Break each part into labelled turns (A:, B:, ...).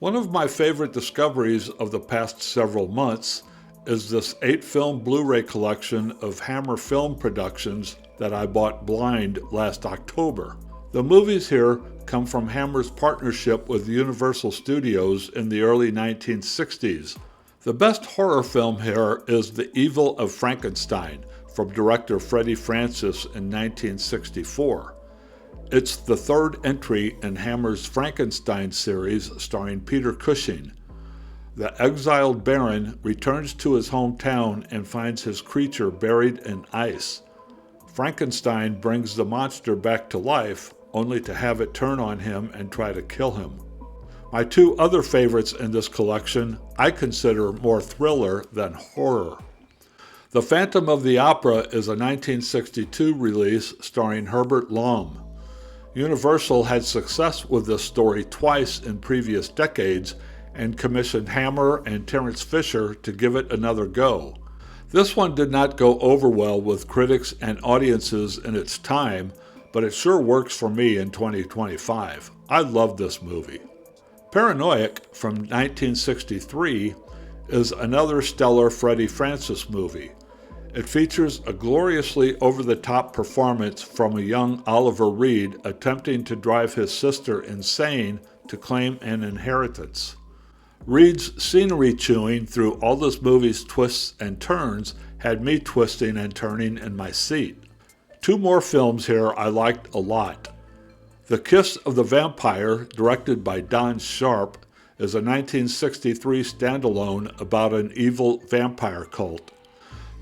A: One of my favorite discoveries of the past several months is this 8-film Blu-ray collection of Hammer Film Productions that I bought blind last October. The movies here come from Hammer's partnership with Universal Studios in the early 1960s. The best horror film here is The Evil of Frankenstein from director Freddie Francis in 1964. It's the third entry in Hammer's Frankenstein series starring Peter Cushing. The exiled Baron returns to his hometown and finds his creature buried in ice. Frankenstein brings the monster back to life, only to have it turn on him and try to kill him. My two other favorites in this collection I consider more thriller than horror. The Phantom of the Opera is a 1962 release starring Herbert Lom. Universal had success with this story twice in previous decades and commissioned Hammer and Terence Fisher to give it another go. This one did not go over well with critics and audiences in its time, but it sure works for me in 2025. I love this movie. Paranoiac from 1963 is another stellar Freddie Francis movie. It features a gloriously over-the-top performance from a young Oliver Reed attempting to drive his sister insane to claim an inheritance. Reed's scenery chewing through all this movie's twists and turns had me twisting and turning in my seat. Two more films here I liked a lot. The Kiss of the Vampire, directed by Don Sharp, is a 1963 standalone about an evil vampire cult.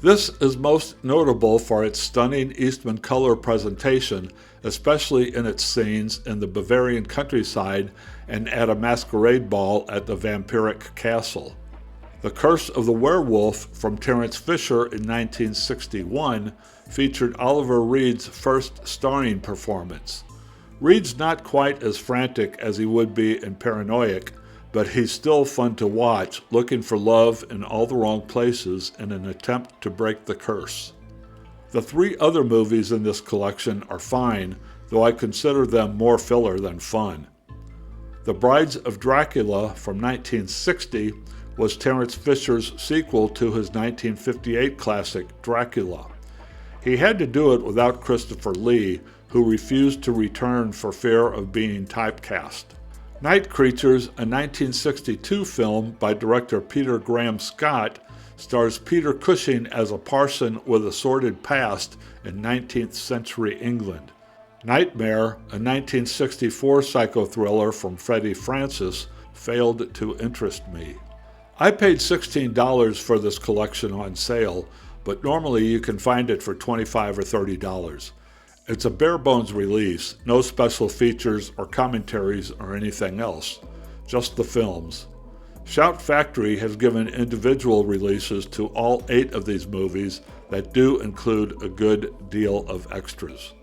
A: This is most notable for its stunning Eastman color presentation, especially in its scenes in the Bavarian countryside and at a masquerade ball at the vampiric castle. The Curse of the Werewolf from Terence Fisher in 1961 featured Oliver Reed's first starring performance. Reed's not quite as frantic as he would be in Paranoiac, but he's still fun to watch, looking for love in all the wrong places in an attempt to break the curse. The three other movies in this collection are fine, though I consider them more filler than fun. The Brides of Dracula from 1960 was Terence Fisher's sequel to his 1958 classic Dracula. He had to do it without Christopher Lee, who refused to return for fear of being typecast. Night Creatures, a 1962 film by director Peter Graham Scott, stars Peter Cushing as a parson with a sordid past in 19th century England. Nightmare, a 1964 psychothriller from Freddie Francis, failed to interest me. I paid $16 for this collection on sale, but normally you can find it for $25 or $30. It's a bare-bones release, no special features or commentaries or anything else, just the films. Shout Factory has given individual releases to all 8 of these movies that do include a good deal of extras.